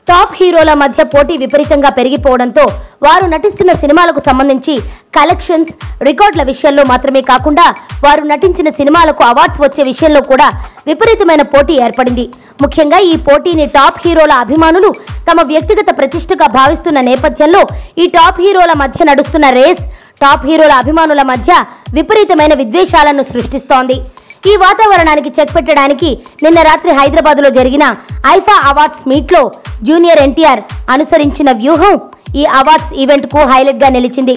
Top హీరోల మధ్య పోటీ విపరీతంగా పెరిగిపోవడంతో వారు నటిస్తున్న సినిమాలకు సంబంధించి కలెక్షన్స్ రికార్డుల విషయంలో మాత్రమే కాకుండా వారు నటించిన సినిమాలకు అవార్డ్స్ వచ్చే విషయంలో కూడా విపరీతమైన పోటీ ఏర్పడింది. ముఖ్యంగా ఈ పోటీని టాప్ హీరోల అభిమానులు తమ వ్యక్తిగత ప్రతిష్టగా భావిస్తున్న నేపథ్యంలో ఈ టాప్ హీరోల మధ్య నడుస్తున్న రేస్ టాప్ హీరోల అభిమానుల మధ్య విపరీతమైన విద్వేషాలను సృష్టిస్తోంది. ఈ వాతావరణానికి చెక్ పెట్టడానికి నిన్న రాత్రి హైదరాబాద్లో జరిగిన ఐఫా అవార్డ్స్ మీట్లో జూనియర్ ఎన్టీఆర్ అనుసరించిన వ్యూహం ఈ అవార్డ్స్ ఈవెంట్కు హైలైట్గా నిలిచింది.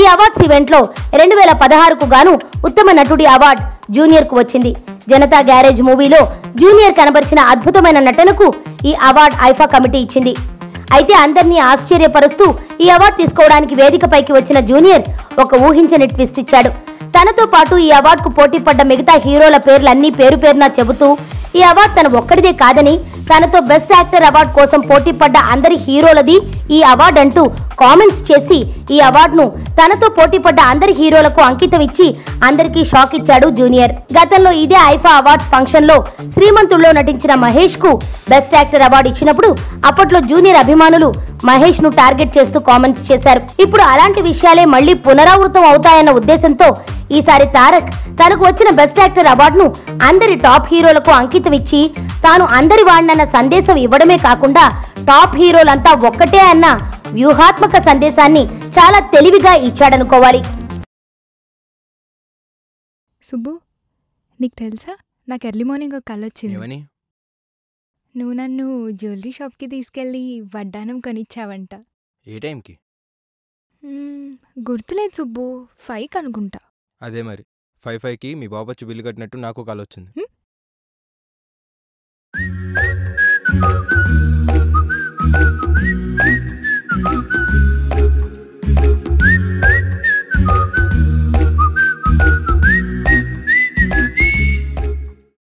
ఈ అవార్డ్స్ ఈవెంట్లో 2016కు గాను ఉత్తమ నటుడి అవార్డు జూనియర్కు వచ్చింది. జనతా గ్యారేజ్ మూవీలో జూనియర్ కనబరిచిన అద్భుతమైన నటనకు ఈ అవార్డు ఐఫా కమిటీ ఇచ్చింది. అయితే అందరినీ ఆశ్చర్యపరుస్తూ ఈ అవార్డు తీసుకోవడానికి వేదికపైకి వచ్చిన జూనియర్ ఒక ఊహించని ట్విస్ట్ ఇచ్చాడు. తనతో పాటు ఈ అవార్డుకు పోటీ పడ్డ మిగతా హీరోల పేర్లన్నీ పేరు పేరున చెబుతూ ఈ అవార్డు తన ఒక్కడిదే కాదని తనతో బెస్ట్ యాక్టర్ అవార్డు కోసం పోటీ పడ్డ అందరి హీరోలది ఈ అవార్డు అంటూ కామెంట్స్ చేసి ఈ అవార్డును తనతో పోటీ పడ్డ అందరి హీరోలకు అంకితం ఇచ్చి అందరికీ షాక్ ఇచ్చాడు జూనియర్. గతంలో ఇదే ఐఫా అవార్డ్స్ ఫంక్షన్ లో శ్రీమంతుల్లో నటించిన మహేష్ కు బెస్ట్ యాక్టర్ అవార్డు ఇచ్చినప్పుడు అప్పట్లో జూనియర్ అభిమానులు మహేష్ ను టార్గెట్ చేస్తూ కామెంట్స్ చేశారు. ఇప్పుడు అలాంటి విషయాలే మళ్లీ పునరావృతం అవుతాయన్న ఉద్దేశంతో ఈసారి తారక్ తనకు వచ్చిన బెస్ట్ యాక్టర్ అవార్డును అందరి టాప్ హీరోలకు అంకితం ఇచ్చి తాను అందరి వాడినన్న సందేశం ఇవ్వడమే కాకుండా టాప్ హీరోలంతా ఒక్కటే అన్న వ్యూహాత్మక సందేశాన్ని చాలా తెలివిగా ఇచ్చాడనుకోవాలి. సుబ్బు, నీకు తెలుసా, నాకు ఎర్లీ మార్నింగ్ ఒక కల వచ్చింది. నువ్వు నన్ను జ్యువెలరీ షాప్కి తీసుకెళ్ళి వడ్డానం కొనిచ్చావంట. ఏ టైంకి? గుర్తులేదు సుబ్బు, 5కి అనుకుంటా. అదే మరి 5కి మీ బాబు వచ్చి బిల్లు కట్టినట్టు నాకు కాల్ వచ్చింది.